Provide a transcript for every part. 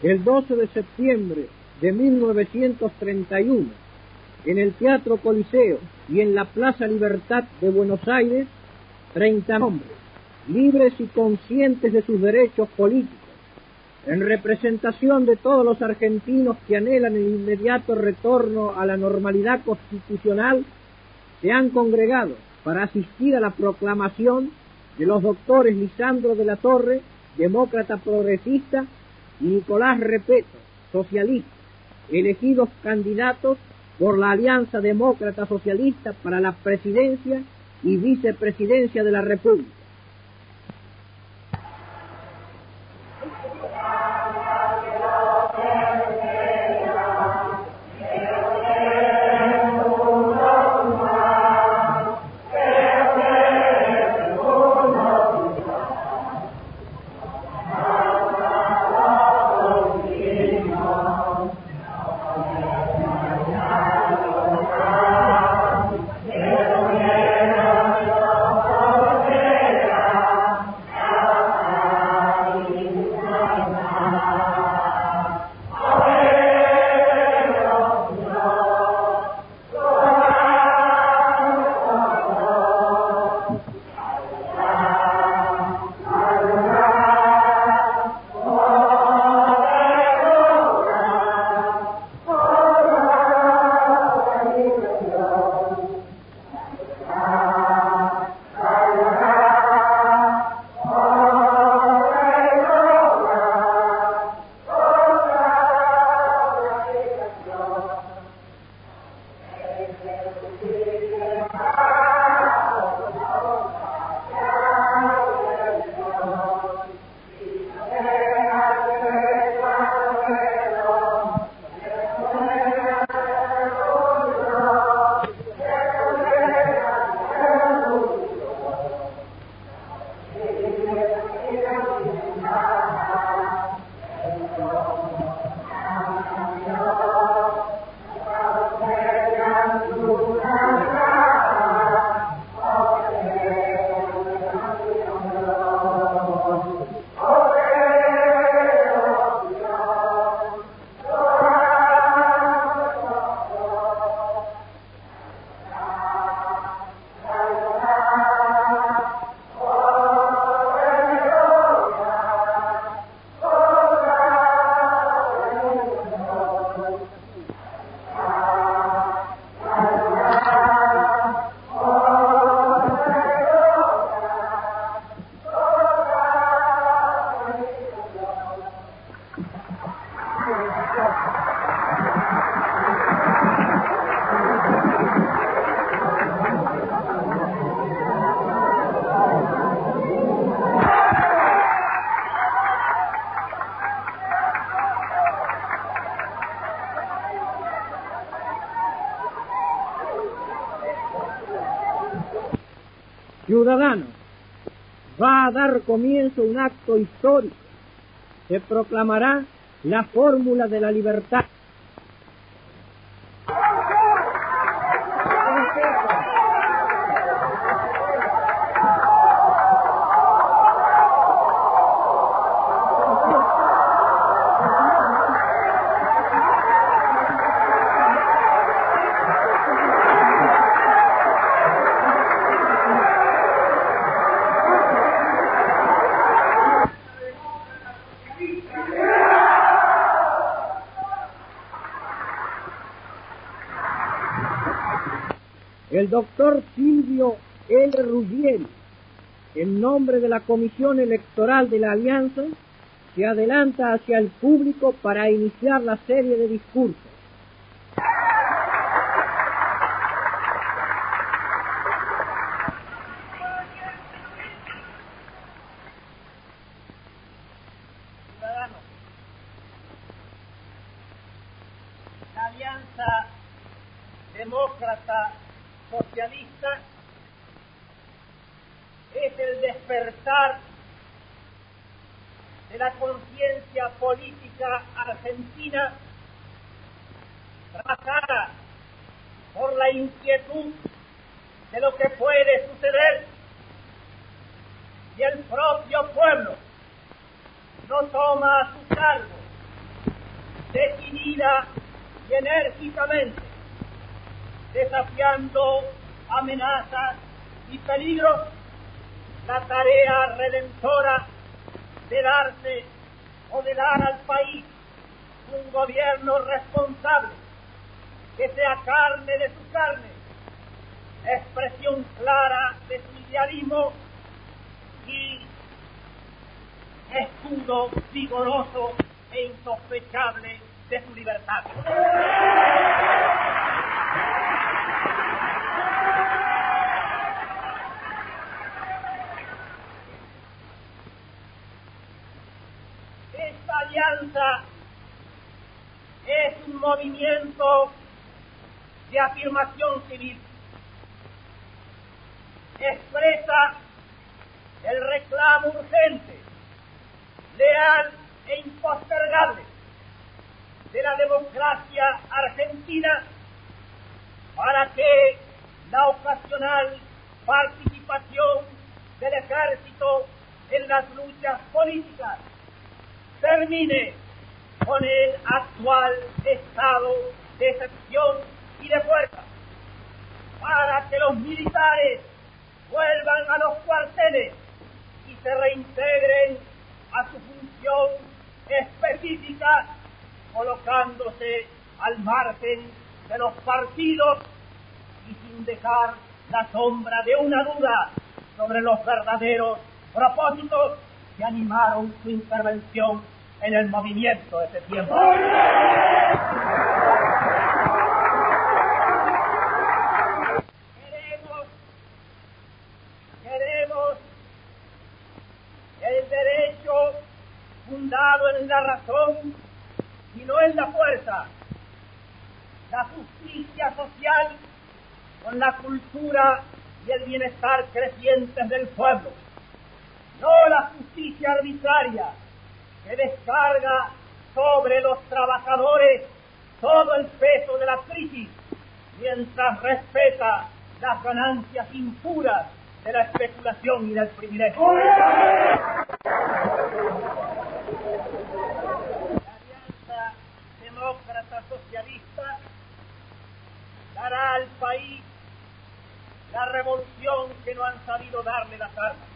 el 12 de septiembre de 1931, en el Teatro Coliseo y en la Plaza Libertad de Buenos Aires, 30 hombres, libres y conscientes de sus derechos políticos, en representación de todos los argentinos que anhelan el inmediato retorno a la normalidad constitucional, se han congregado para asistir a la proclamación de los doctores Lisandro de la Torre, demócrata progresista, y Nicolás Repetto, socialista, elegidos candidatos por la Alianza Demócrata Socialista para la presidencia y vicepresidencia de la República. Ciudadanos, va a dar comienzo un acto histórico. Se proclamará la fórmula de la libertad. El doctor Silvio L. Ruggieri, en nombre de la Comisión Electoral de la Alianza, se adelanta hacia el público para iniciar la serie de discursos. Ciudadanos, la Alianza Demócrata Socialista es el despertar de la conciencia política argentina, trazada por la inquietud de lo que puede suceder si el propio pueblo no toma a su cargo decidida y enérgicamente, desafiando amenazas y peligros, la tarea redentora de darse o de dar al país un gobierno responsable, que sea carne de su carne, expresión clara de su idealismo y escudo vigoroso e insospechable de su libertad. Esta alianza es un movimiento de afirmación civil. Expresa el reclamo urgente, leal e impostergable de la democracia argentina para que la ocasional participación del ejército en las luchas políticas termine con el actual estado de excepción y de fuerza, para que los militares vuelvan a los cuarteles y se reintegren a su función específica, colocándose al margen de los partidos y sin dejar la sombra de una duda sobre los verdaderos propósitos que animaron su intervención en el movimiento de septiembre. Queremos el derecho fundado en la razón y no en la fuerza, la justicia social con la cultura y el bienestar crecientes del pueblo, no la justicia arbitraria que descarga sobre los trabajadores todo el peso de la crisis, mientras respeta las ganancias impuras de la especulación y del privilegio. La Alianza Demócrata Socialista dará al país la revolución que no han sabido darle las armas,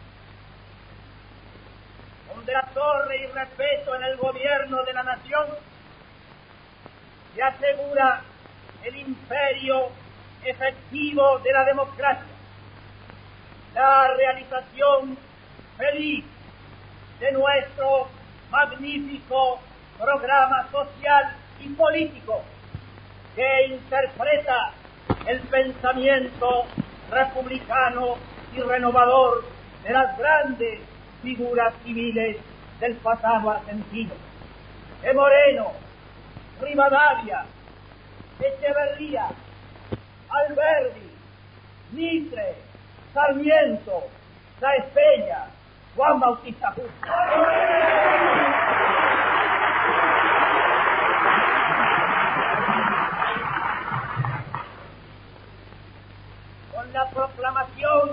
donde la torre y respeto en el gobierno de la nación se asegura el imperio efectivo de la democracia, la realización feliz de nuestro magnífico programa social y político que interpreta el pensamiento republicano y renovador de las grandes figuras civiles del pasado argentino, de Moreno, Rivadavia, Echeverría, Alberdi, Mitre, Sarmiento, Sáenz Peña, Juan Bautista Justo. Con la proclamación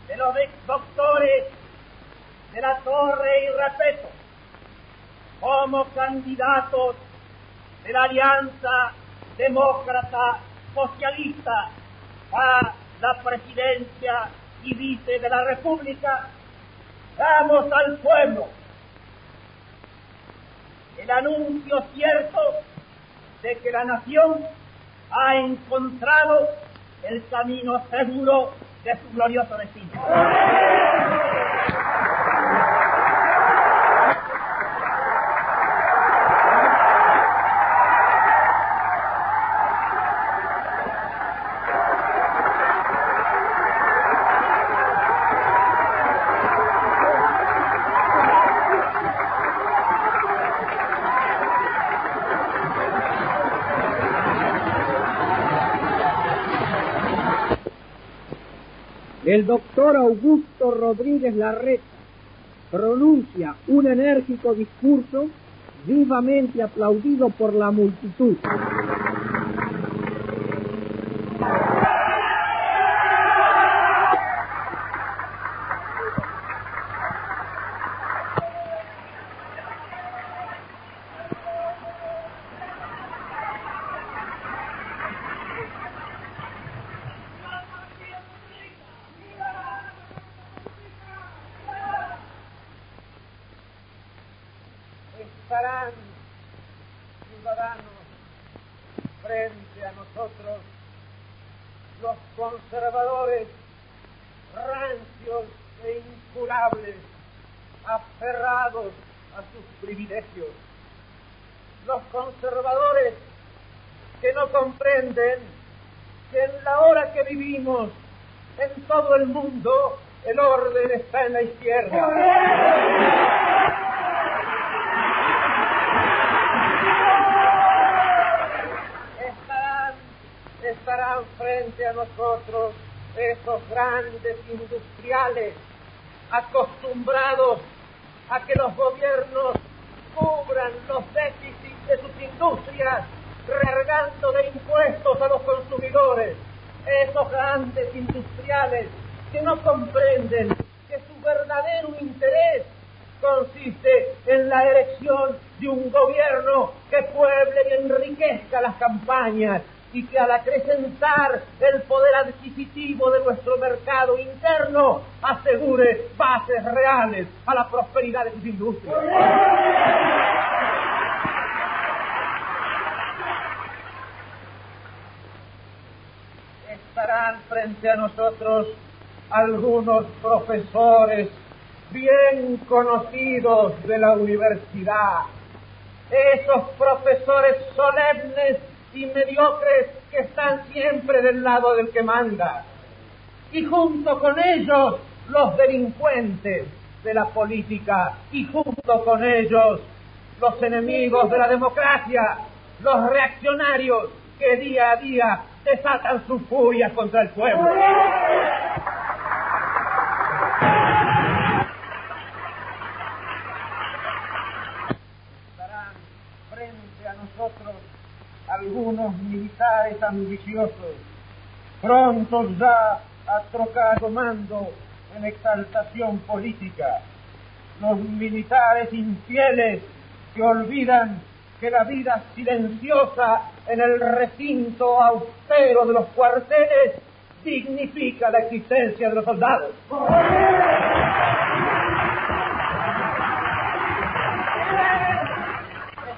de los doctores de la Torre y Repeto como candidatos de la Alianza Demócrata Socialista a la presidencia y vice de la República, damos al pueblo el anuncio cierto de que la nación ha encontrado el camino seguro de su glorioso destino. El doctor Augusto Rodríguez Larreta pronuncia un enérgico discurso vivamente aplaudido por la multitud. estarán, ciudadanos, frente a nosotros los conservadores rancios e incurables, aferrados a sus privilegios. Los conservadores que no comprenden que en la hora que vivimos en todo el mundo el orden está en la izquierda. Estarán frente a nosotros esos grandes industriales acostumbrados a que los gobiernos cubran los déficits de sus industrias recargando de impuestos a los consumidores. Esos grandes industriales que no comprenden que su verdadero interés consiste en la elección de un gobierno que pueble y enriquezca las campañas y que al acrecentar el poder adquisitivo de nuestro mercado interno asegure bases reales a la prosperidad de sus industrias. Estarán frente a nosotros algunos profesores bien conocidos de la universidad, esos profesores solemnes y mediocres que están siempre del lado del que manda, y junto con ellos los delincuentes de la política, y junto con ellos los enemigos de la democracia, los reaccionarios que día a día desatan su furia contra el pueblo. Estarán frente a nosotros algunos militares ambiciosos, prontos ya a trocar comando en exaltación política, los militares infieles que olvidan que la vida silenciosa en el recinto austero de los cuarteles dignifica la existencia de los soldados.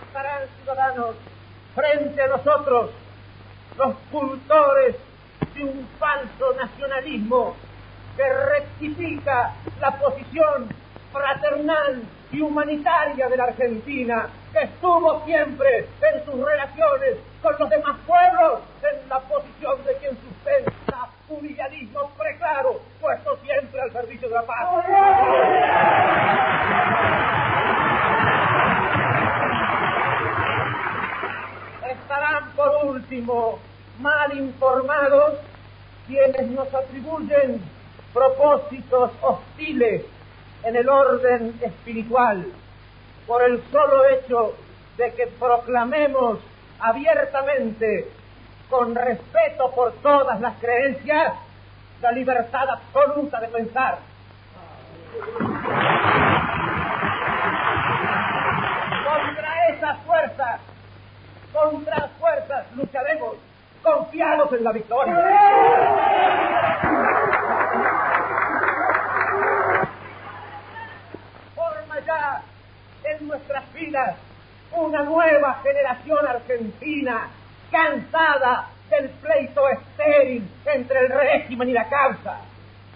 Estarán, ciudadanos, frente a nosotros los cultores de un falso nacionalismo que rectifica la posición fraternal y humanitaria de la Argentina, que estuvo siempre en sus relaciones con los demás pueblos en la posición de quien sustenta un idealismo preclaro, puesto siempre al servicio de la paz. Estarán por último mal informados quienes nos atribuyen propósitos hostiles en el orden espiritual por el solo hecho de que proclamemos abiertamente, con respeto por todas las creencias, la libertad absoluta de pensar. Contra esas fuerzas, lucharemos, confiados en la victoria. Forma ya en nuestras filas una nueva generación argentina, cansada del pleito estéril entre el régimen y la causa.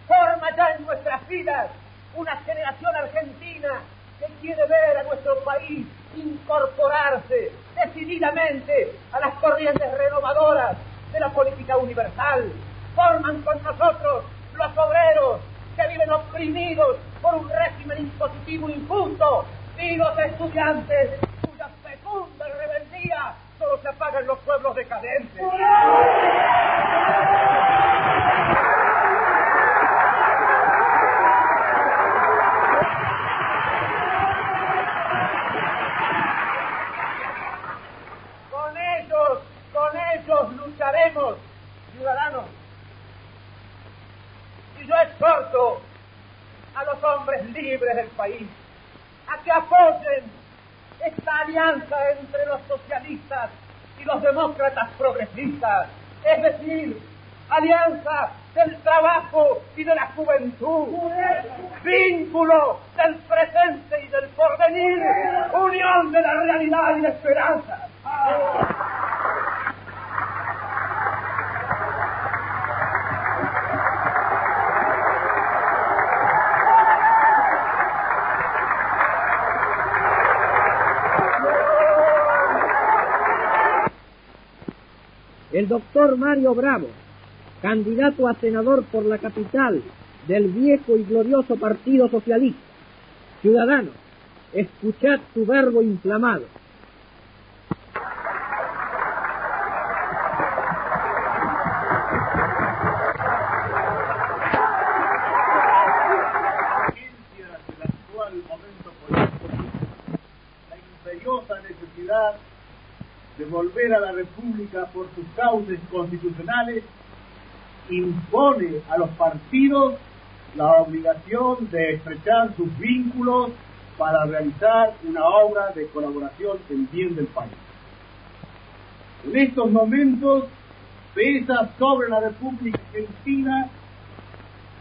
Forma ya en nuestras filas una generación argentina que quiere ver a nuestro país incorporarse decididamente a las corrientes renovadoras de la política universal. Forman con nosotros los obreros que viven oprimidos por un régimen impositivo injusto, y los estudiantes cuya fecunda rebeldía solo se apaga en los pueblos decadentes. Con ellos lucharemos, ciudadanos. Y yo exhorto a los hombres libres del país a que apoyen esta alianza entre los socialistas y los demócratas progresistas, es decir, alianza del trabajo y de la juventud, vínculo del presente y del porvenir, unión de la realidad y la esperanza. El doctor Mario Bravo, candidato a senador por la capital del viejo y glorioso Partido Socialista. Ciudadanos, escuchad su verbo inflamado. Del actual momento político, la imperiosa necesidad de volver a la República por sus cauces constitucionales impone a los partidos la obligación de estrechar sus vínculos para realizar una obra de colaboración en bien del país. En estos momentos pesa sobre la República Argentina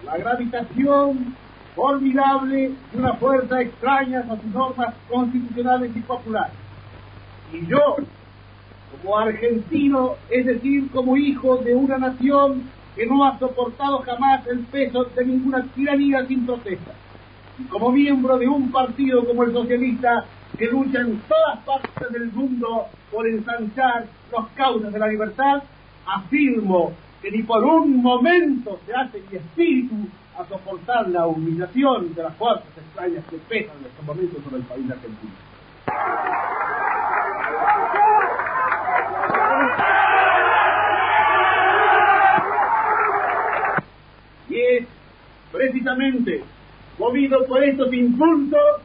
la gravitación formidable de una fuerza extraña a sus normas constitucionales y populares. Y yo, como argentino, es decir, como hijo de una nación que no ha soportado jamás el peso de ninguna tiranía sin protesta, y como miembro de un partido como el socialista que lucha en todas partes del mundo por ensanchar los cauces de la libertad, afirmo que ni por un momento se hace mi espíritu a soportar la humillación de las fuerzas extrañas que pesan en estos momentos sobre el país argentino. Y es precisamente movido por estos impulsos,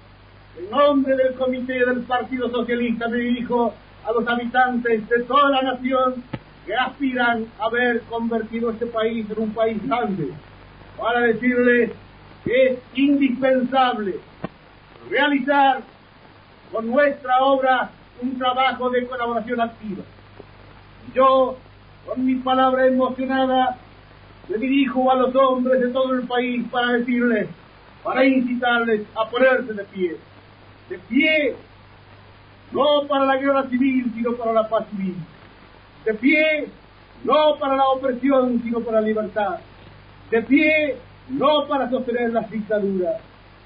en nombre del Comité del Partido Socialista me dirijo a los habitantes de toda la nación que aspiran a ver convertido este país en un país grande, para decirles que es indispensable realizar con nuestra obra un trabajo de colaboración activa. Yo, con mi palabra emocionada, me dirijo a los hombres de todo el país para decirles, para incitarles a ponerse de pie, no para la guerra civil, sino para la paz civil, de pie, no para la opresión, sino para la libertad, de pie, no para sostener las dictaduras,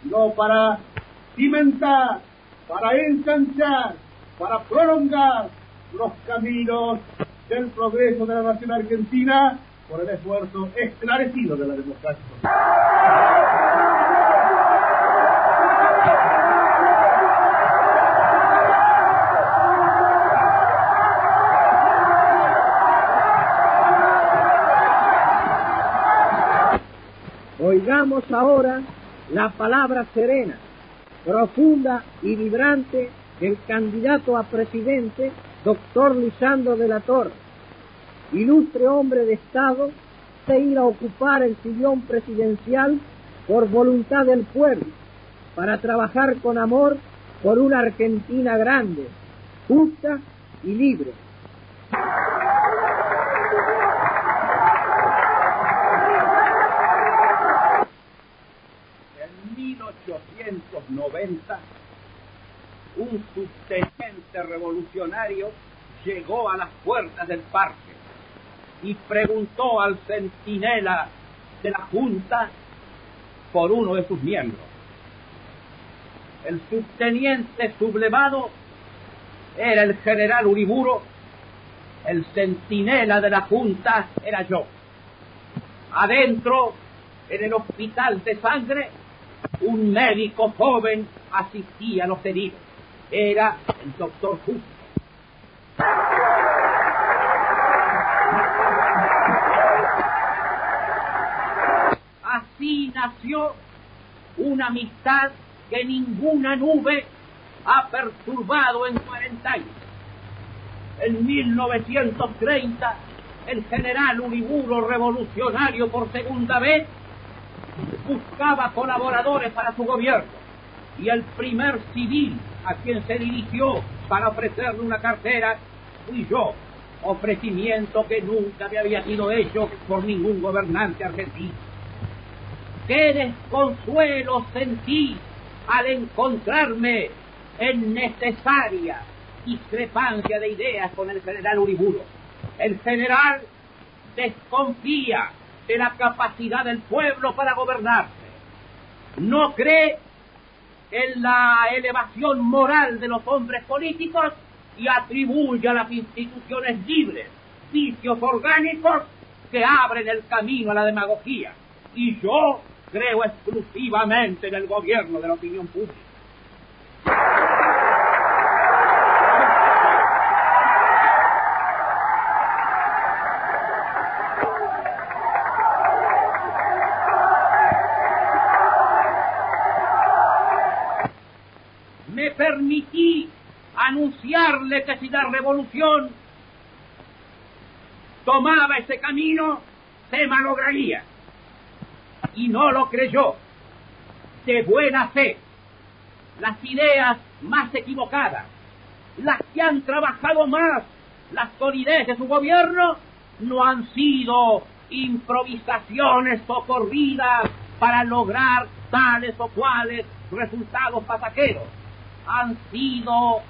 no para cimentar, para ensanchar, para prolongar los caminos del progreso de la nación argentina por el esfuerzo esclarecido de la democracia. Oigamos ahora la palabra serena, profunda y vibrante del candidato a presidente, doctor Lisandro de la Torre, ilustre hombre de Estado, de ir a ocupar el sillón presidencial por voluntad del pueblo, para trabajar con amor por una Argentina grande, justa y libre. En 1890, un subteniente revolucionario llegó a las puertas del parque y preguntó al centinela de la Junta por uno de sus miembros. El subteniente sublevado era el general Uriburu, el centinela de la Junta era yo. Adentro, en el hospital de sangre, un médico joven asistía a los heridos. Era el doctor Justo. Así nació una amistad que ninguna nube ha perturbado en 40 años. En 1930, el general Uriburu, revolucionario por segunda vez, buscaba colaboradores para su gobierno, y el primer civil a quien se dirigió para ofrecerle una cartera fui yo, ofrecimiento que nunca me había sido hecho por ningún gobernante argentino. Qué desconsuelo sentí al encontrarme en necesaria discrepancia de ideas con el general Uriburu. El general desconfía de la capacidad del pueblo para gobernarse. No cree en la elevación moral de los hombres políticos y atribuye a las instituciones libres vicios orgánicos que abren el camino a la demagogía. Y yo creo exclusivamente en el gobierno de la opinión pública. Me permití anunciarle que si la revolución tomaba ese camino, se malograría. Y no lo creyó. De buena fe, las ideas más equivocadas, las que han trabajado más la solidez de su gobierno, no han sido improvisaciones socorridas para lograr tales o cuales resultados pasajeros. Han sido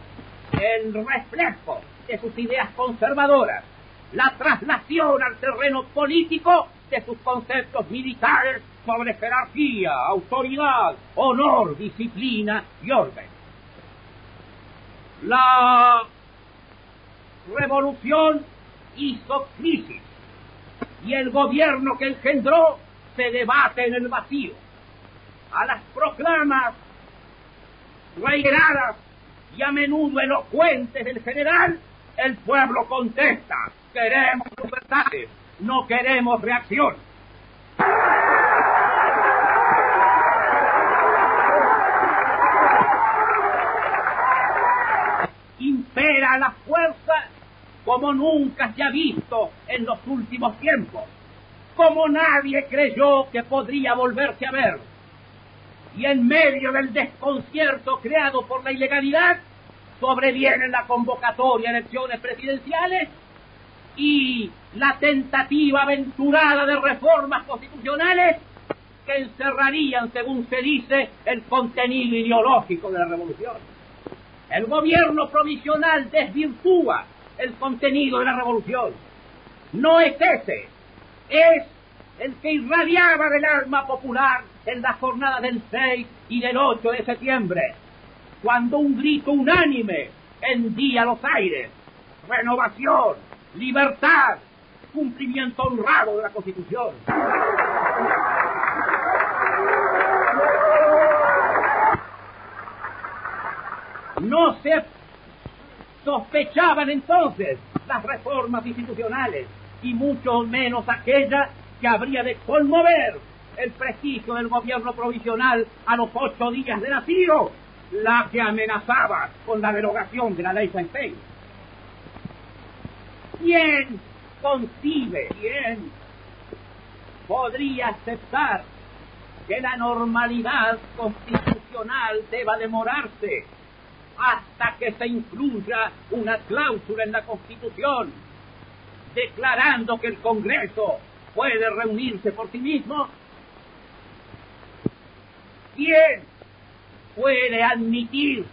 el reflejo de sus ideas conservadoras, la traslación al terreno político de sus conceptos militares sobre jerarquía, autoridad, honor, disciplina y orden. La revolución hizo crisis y el gobierno que engendró se debate en el vacío. A las proclamas reiteradas y a menudo elocuentes del general, el pueblo contesta: queremos libertades, no queremos reacción. Impera la fuerza como nunca se ha visto en los últimos tiempos, como nadie creyó que podría volverse a ver. Y en medio del desconcierto creado por la ilegalidad, sobrevienen la convocatoria a elecciones presidenciales y la tentativa aventurada de reformas constitucionales que encerrarían, según se dice, el contenido ideológico de la revolución. El gobierno provisional desvirtúa el contenido de la revolución. No es ese, es el que irradiaba del alma popular en la jornada del 6 y del 8 de septiembre, cuando un grito unánime hendía los aires: renovación, libertad, cumplimiento honrado de la Constitución. No se sospechaban entonces las reformas institucionales, y mucho menos aquella que habría de conmover el prestigio del gobierno provisional a los 8 días de nacido, la que amenazaba con la derogación de la ley Sainz-Peña. ¿Quién concibe, quién podría aceptar que la normalidad constitucional deba demorarse hasta que se incluya una cláusula en la Constitución declarando que el Congreso puede reunirse por sí mismo? ¿Quién puede admitir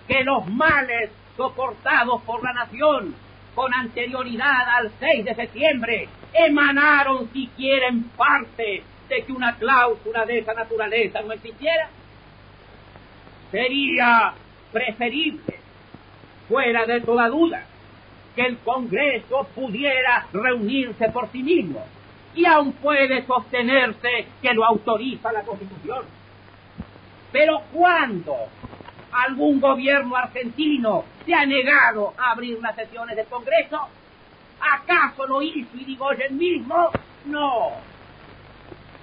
que los males soportados por la nación con anterioridad al 6 de septiembre emanaron siquiera en parte de que una cláusula de esa naturaleza no existiera? Sería preferible, fuera de toda duda, que el Congreso pudiera reunirse por sí mismo, y aún puede sostenerse que lo autoriza la Constitución. Pero ¿cuándo algún gobierno argentino se ha negado a abrir las sesiones del Congreso? ¿Acaso lo hizo Irigoyen mismo? No.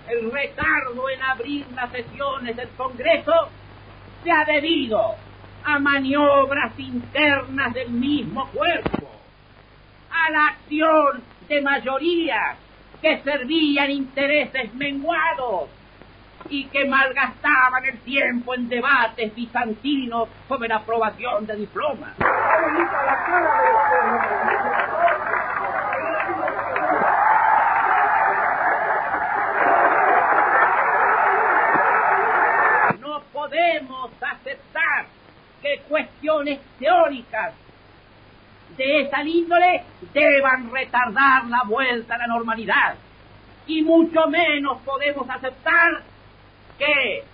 El retardo en abrir las sesiones del Congreso se ha debido a maniobras internas del mismo cuerpo, a la acción de mayorías que servían intereses menguados y que malgastaban el tiempo en debates bizantinos sobre la aprobación de diplomas. que cuestiones teóricas de esa índole deban retardar la vuelta a la normalidad. Y mucho menos podemos aceptar que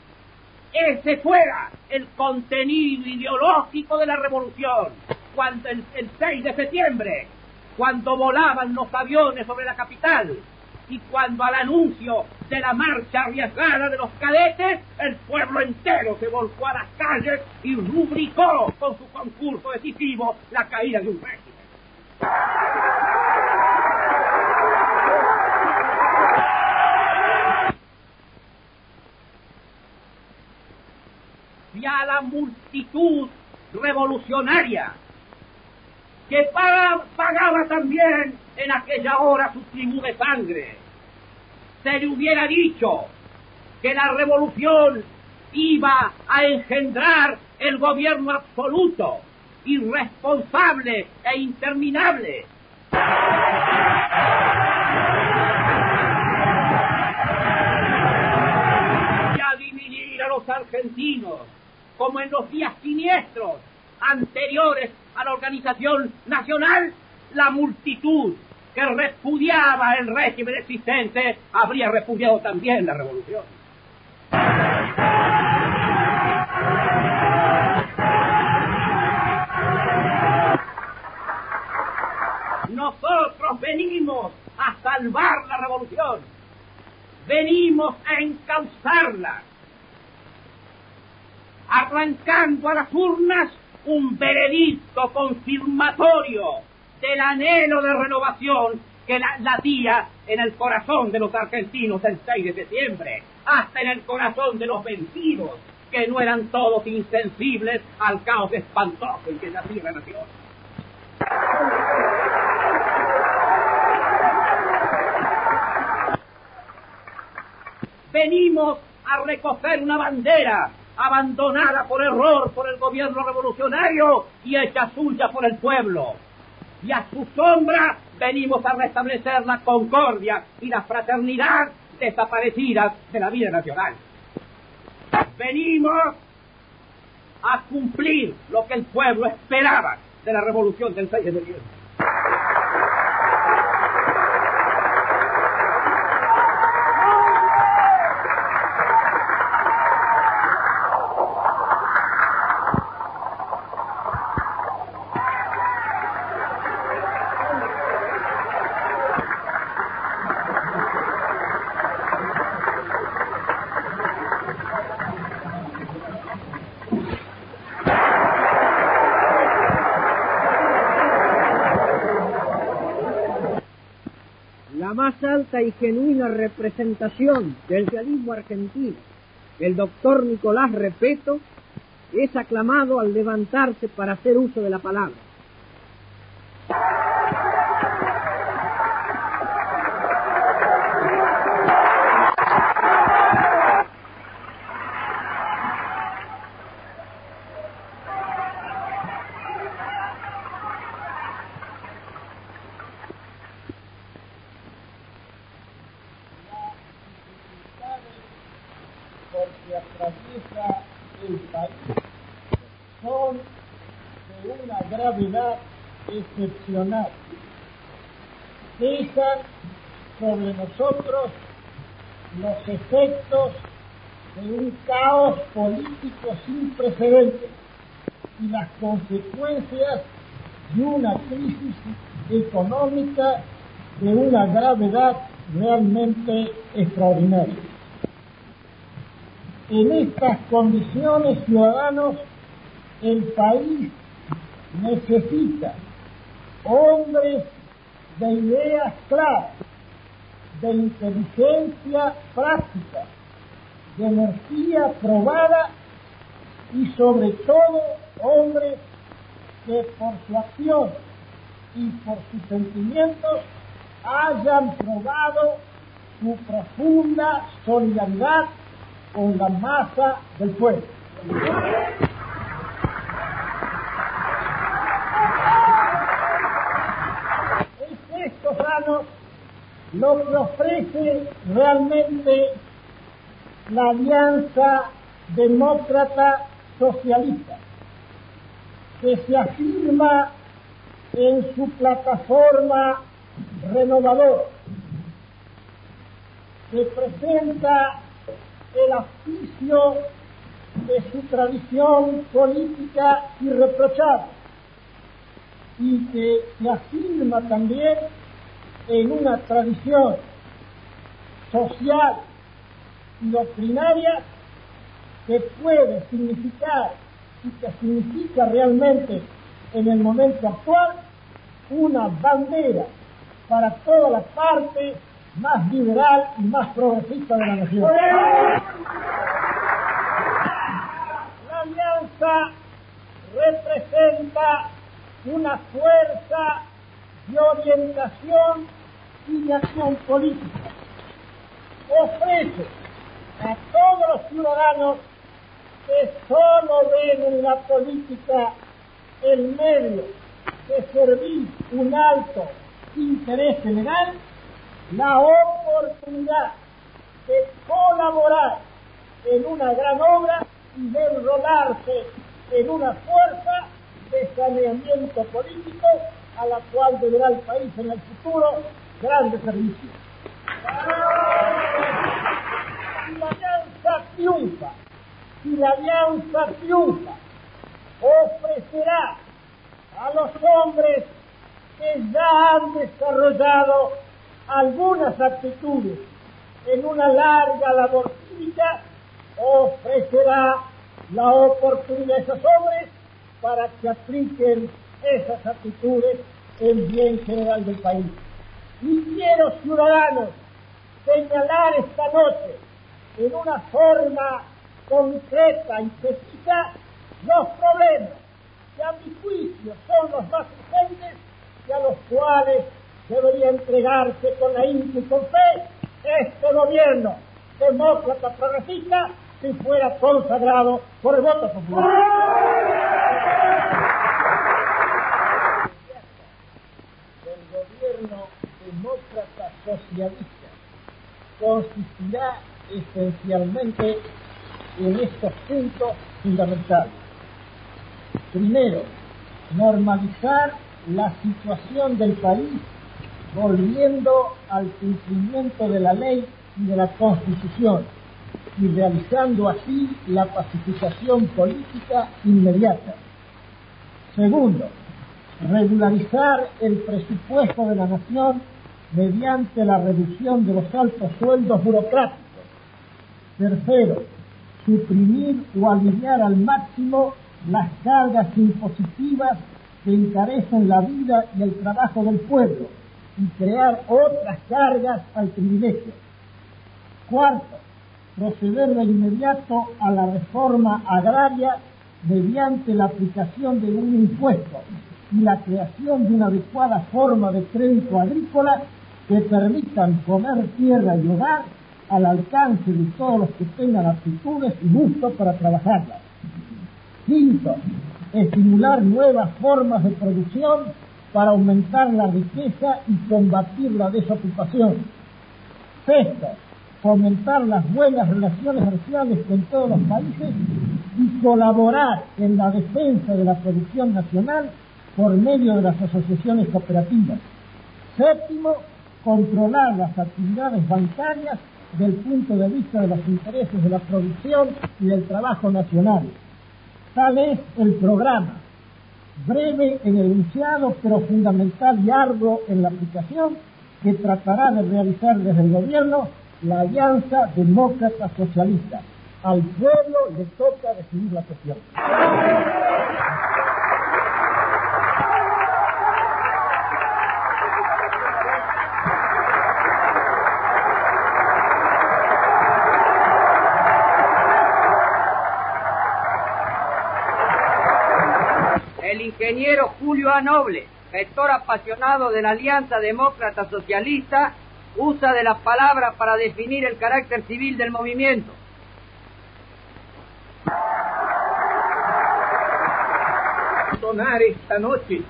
ese fuera el contenido ideológico de la revolución. Cuando el 6 de septiembre, cuando volaban los aviones sobre la capital, y cuando al anuncio de la marcha arriesgada de los cadetes, el pueblo entero se volcó a las calles y rubricó con su concurso decisivo la caída de un régimen. Y a la multitud revolucionaria que pagaba también en aquella hora su tributo de sangre, se le hubiera dicho que la revolución iba a engendrar el gobierno absoluto, irresponsable e interminable. Y a dividir a los argentinos, como en los días siniestros anteriores a la organización nacional, la multitud que repudiaba el régimen existente habría repudiado también la revolución. Nosotros venimos a salvar la revolución, venimos a encauzarla, arrancando a las urnas un veredicto confirmatorio del anhelo de renovación que latía en el corazón de los argentinos el 6 de septiembre, hasta en el corazón de los vencidos, que no eran todos insensibles al caos espantoso en que nacía la nación. Venimos a recoger una bandera abandonada por error por el gobierno revolucionario y hecha suya por el pueblo. Y a su sombra venimos a restablecer la concordia y la fraternidad desaparecidas de la vida nacional. Venimos a cumplir lo que el pueblo esperaba de la revolución del 6 de septiembre. La más alta y genuina representación del socialismo argentino, el doctor Nicolás Repetto, es aclamado al levantarse para hacer uso de la palabra. Porque atraviesa el país son de una gravedad excepcional. Pesan sobre nosotros los efectos de un caos político sin precedentes y las consecuencias de una crisis económica de una gravedad realmente extraordinaria. En estas condiciones, ciudadanos, el país necesita hombres de ideas claras, de inteligencia práctica, de energía probada y sobre todo hombres que por su acción y por sus sentimientos hayan probado su profunda solidaridad con la masa del pueblo. Es esto, hermanos, lo que ofrece realmente la Alianza Demócrata Socialista, que se afirma en su plataforma renovadora, que presenta el auspicio de su tradición política irreprochable y que se afirma también en una tradición social y doctrinaria que puede significar y que significa realmente en el momento actual una bandera para toda la parte más liberal y más progresista de la nación. La alianza representa una fuerza de orientación y de acción política. Ofrece a todos los ciudadanos que solo ven en la política el medio de servir un alto interés general, la oportunidad de colaborar en una gran obra y de enrolarse en una fuerza de saneamiento político a la cual deberá el país en el futuro grandes servicios. Si la alianza triunfa, ofrecerá a los hombres que ya han desarrollado algunas aptitudes en una larga labor cívica, ofrecerá la oportunidad a esos hombres para que apliquen esas aptitudes en bien general del país. Y quiero, ciudadanos, señalar esta noche en una forma concreta y precisa los problemas que a mi juicio son los más urgentes y a los cuales debería entregarse con ahínco y con fe este gobierno demócrata progresista si fuera consagrado por el voto popular. El gobierno demócrata socialista consistirá esencialmente en estos puntos fundamentales. Primero, normalizar la situación del país volviendo al cumplimiento de la ley y de la Constitución y realizando así la pacificación política inmediata. Segundo, regularizar el presupuesto de la nación mediante la reducción de los altos sueldos burocráticos. Tercero, suprimir o aliviar al máximo las cargas impositivas que encarecen la vida y el trabajo del pueblo y crear otras cargas al privilegio. Cuarto, proceder de inmediato a la reforma agraria mediante la aplicación de un impuesto y la creación de una adecuada forma de crédito agrícola que permitan poner tierra y hogar al alcance de todos los que tengan aptitudes y gusto para trabajarla. Quinto, estimular nuevas formas de producción para aumentar la riqueza y combatir la desocupación. Sexto, fomentar las buenas relaciones sociales con todos los países y colaborar en la defensa de la producción nacional por medio de las asociaciones cooperativas. Séptimo, controlar las actividades bancarias del punto de vista de los intereses de la producción y del trabajo nacional. Tal es el programa, breve en el enunciado, pero fundamental y arduo en la aplicación, que tratará de realizar desde el gobierno la Alianza Demócrata Socialista. Al pueblo le toca decidir la cuestión. El ingeniero Julio A. Noble, gestor apasionado de la Alianza Demócrata Socialista, usa de las palabras para definir el carácter civil del movimiento. Sonar esta noche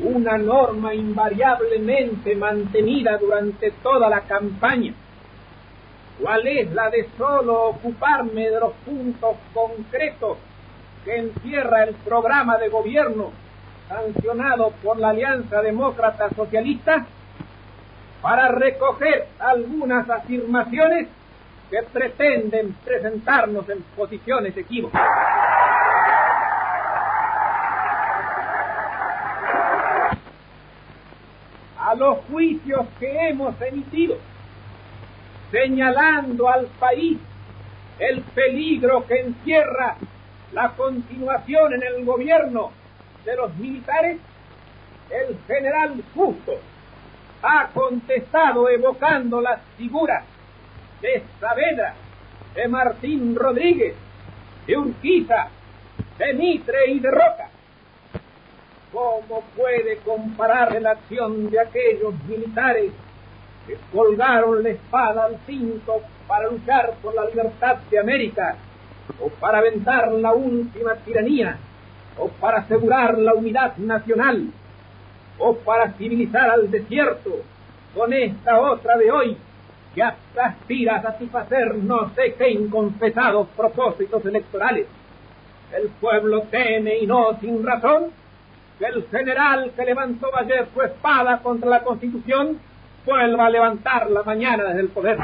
una norma invariablemente mantenida durante toda la campaña, cual es la de solo ocuparme de los puntos concretos que encierra el programa de gobierno sancionado por la Alianza Demócrata Socialista, para recoger algunas afirmaciones que pretenden presentarnos en posiciones equívocas. A los juicios que hemos emitido, señalando al país el peligro que encierra la continuación en el gobierno de los militares, el general Justo ha contestado evocando las figuras de Saavedra, de Martín Rodríguez, de Urquiza, de Mitre y de Roca. ¿Cómo puede comparar la acción de aquellos militares que colgaron la espada al cinto para luchar por la libertad de América, o para aventar la última tiranía, o para asegurar la unidad nacional, o para civilizar al desierto, con esta otra de hoy, que aspira a satisfacer no sé qué inconfesados propósitos electorales? El pueblo teme, y no sin razón, que el general que levantó ayer su espada contra la Constitución vuelva a levantarla mañana desde el poder.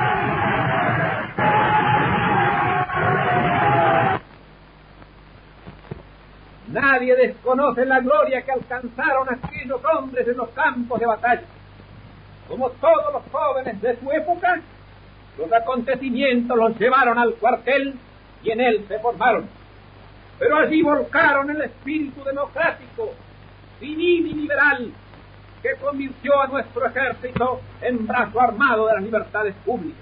Nadie desconoce la gloria que alcanzaron aquellos hombres en los campos de batalla. Como todos los jóvenes de su época, los acontecimientos los llevaron al cuartel y en él se formaron. Pero allí volcaron el espíritu democrático, civil y liberal, que convirtió a nuestro ejército en brazo armado de las libertades públicas.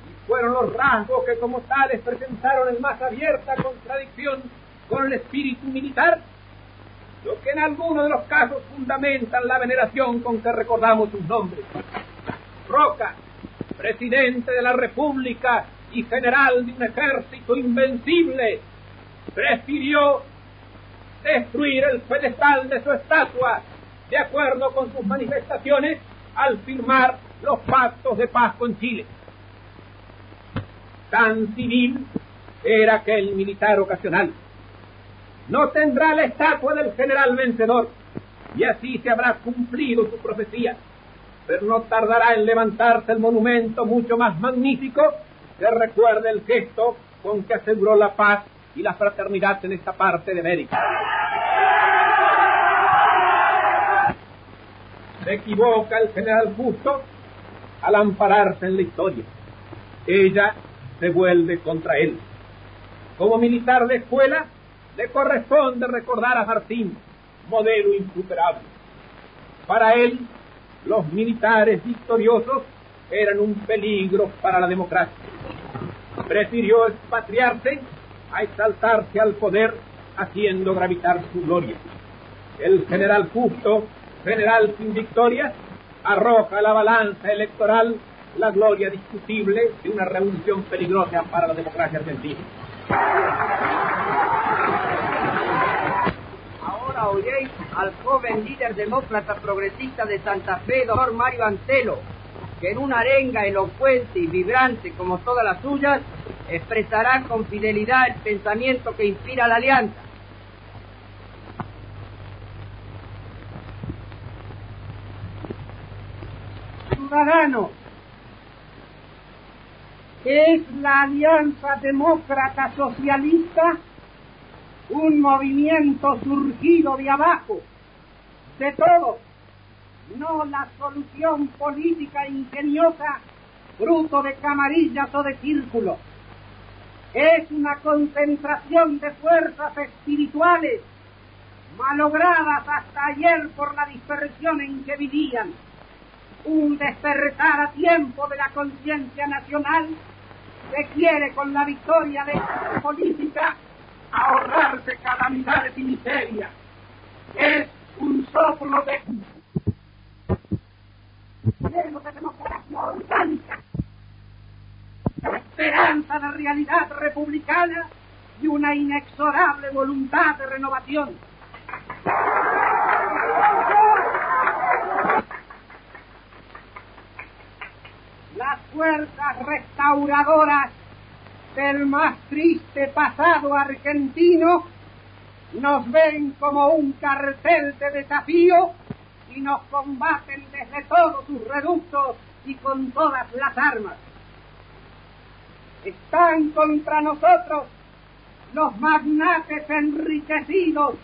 Y fueron los rasgos que como tales presentaron en más abierta contradicción con el espíritu militar, lo que en algunos de los casos fundamentan la veneración con que recordamos sus nombres. Roca, presidente de la República y general de un ejército invencible, prefirió destruir el pedestal de su estatua de acuerdo con sus manifestaciones al firmar los pactos de paz con Chile. Tan civil era aquel militar ocasional. No tendrá la estatua del general vencedor, y así se habrá cumplido su profecía, pero no tardará en levantarse el monumento mucho más magnífico que recuerde el gesto con que aseguró la paz y la fraternidad en esta parte de América. Se equivoca el general Justo al ampararse en la historia. Ella se vuelve contra él. Como militar de escuela, le corresponde recordar a Martín, modelo insuperable. Para él, los militares victoriosos eran un peligro para la democracia. Prefirió expatriarse a exaltarse al poder, haciendo gravitar su gloria. El general Justo, general sin victoria, arroja a la balanza electoral la gloria discutible de una revolución peligrosa para la democracia argentina. Ahora oiréis al joven líder demócrata progresista de Santa Fe, doctor Mario Antelo, que en una arenga elocuente y vibrante como todas las suyas, expresará con fidelidad el pensamiento que inspira la alianza. Ciudadanos, ¿es la Alianza Demócrata Socialista un movimiento surgido de abajo, de todos, no la solución política ingeniosa fruto de camarillas o de círculos? Es una concentración de fuerzas espirituales malogradas hasta ayer por la dispersión en que vivían, un despertar a tiempo de la conciencia nacional que quiere con la victoria de esta política ahorrarse calamidades y miserias. Es un soplo de democracia orgánica, la esperanza de realidad republicana y una inexorable voluntad de renovación. restauradoras del más triste pasado argentino nos ven como un cartel de desafío y nos combaten desde todos sus reductos y con todas las armas. Están contra nosotros los magnates enriquecidos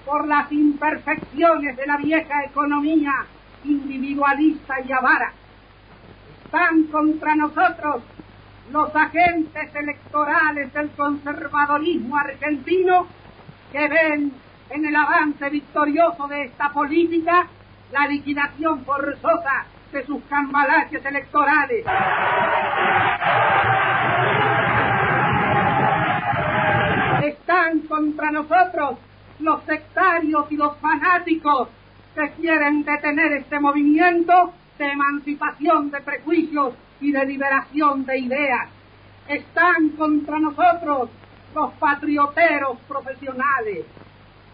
por las imperfecciones de la vieja economía individualista y avara. Están contra nosotros los agentes electorales del conservadorismo argentino que ven en el avance victorioso de esta política la liquidación forzosa de sus cambalaches electorales. Están contra nosotros los sectarios y los fanáticos que quieren detener este movimiento de emancipación de prejuicios y de liberación de ideas. Están contra nosotros los patrioteros profesionales,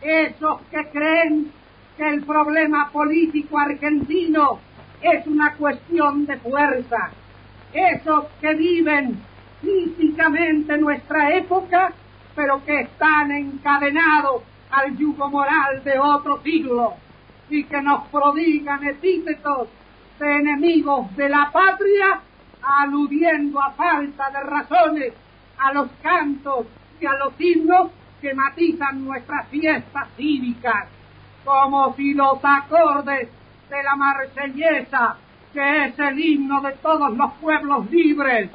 esos que creen que el problema político argentino es una cuestión de fuerza, esos que viven físicamente nuestra época, pero que están encadenados al yugo moral de otro siglo y que nos prodigan epítetos de enemigos de la patria, aludiendo a falta de razones a los cantos y a los himnos que matizan nuestras fiestas cívicas, como si los acordes de la Marsellesa, que es el himno de todos los pueblos libres,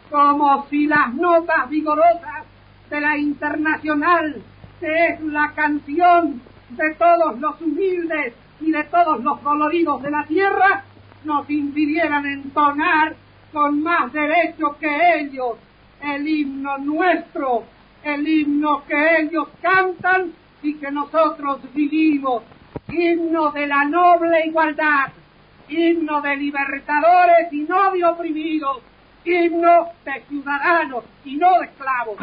como si las notas vigorosas de la Internacional, que es la canción de todos los humildes y de todos los doloridos de la tierra, nos impidieran entonar con más derecho que ellos el himno nuestro, el himno que ellos cantan y que nosotros vivimos, himno de la noble igualdad, himno de libertadores y no de oprimidos, himno de ciudadanos y no de esclavos.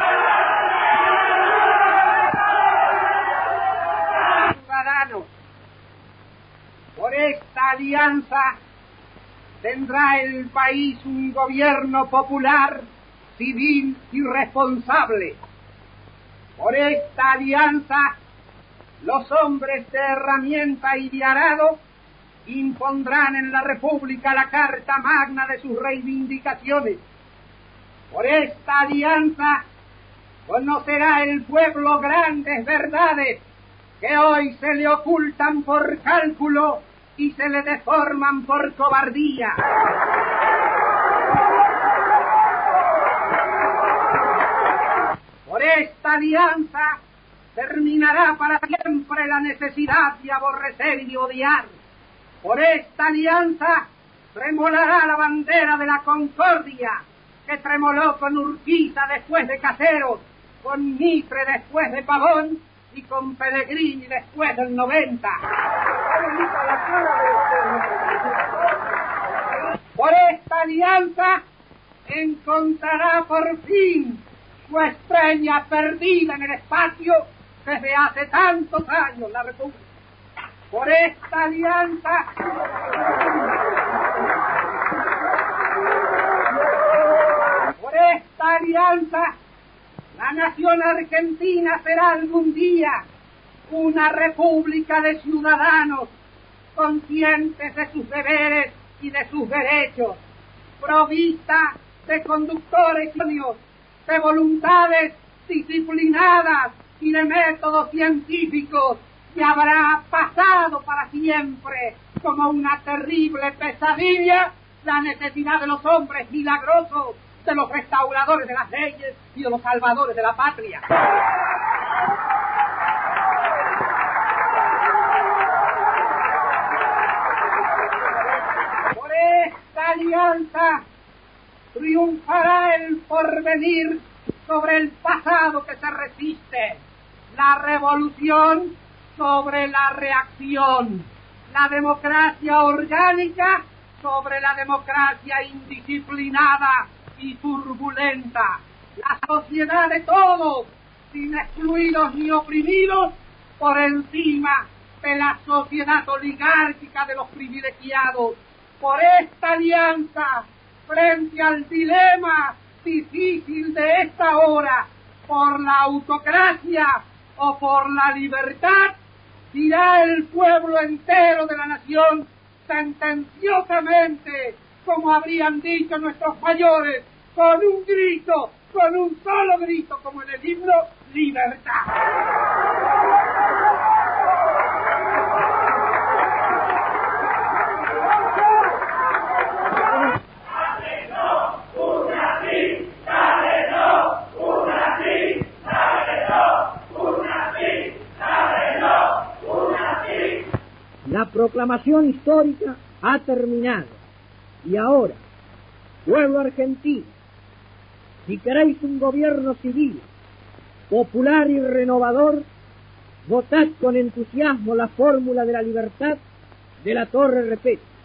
Ciudadanos, por esta alianza tendrá el país un gobierno popular, civil y responsable. Por esta alianza, los hombres de herramienta y de arado impondrán en la República la Carta Magna de sus reivindicaciones. Por esta alianza conocerá el pueblo grandes verdades que hoy se le ocultan por cálculo y se le deforman por cobardía. Por esta alianza terminará para siempre la necesidad de aborrecer y de odiar. Por esta alianza tremolará la bandera de la concordia, que tremoló con Urquiza después de Caseros, con Mitre después de Pavón y con Pellegrini después del 90. Por esta alianza encontrará por fin su estrella perdida en el espacio desde hace tantos años la República. Por esta alianza la nación argentina será algún día una república de ciudadanos conscientes de sus deberes y de sus derechos, provista de conductores idóneos, de voluntades disciplinadas y de métodos científicos, que habrá pasado para siempre como una terrible pesadilla la necesidad de los hombres milagrosos, de los restauradores de las leyes y de los salvadores de la patria. Por esta alianza triunfará el porvenir sobre el pasado que se resiste, la revolución sobre la reacción, la democracia orgánica sobre la democracia indisciplinada y turbulenta, la sociedad de todos, sin excluidos ni oprimidos, por encima de la sociedad oligárquica de los privilegiados. Por esta alianza frente al dilema difícil de esta hora, por la autocracia o por la libertad, dirá el pueblo entero de la nación sentenciosamente, como habrían dicho nuestros mayores, con un grito, con un solo grito, como en el himno, libertad. La proclamación histórica ha terminado. Y ahora, pueblo argentino, si queréis un gobierno civil, popular y renovador, votad con entusiasmo la fórmula de la libertad de la Torre Repetto.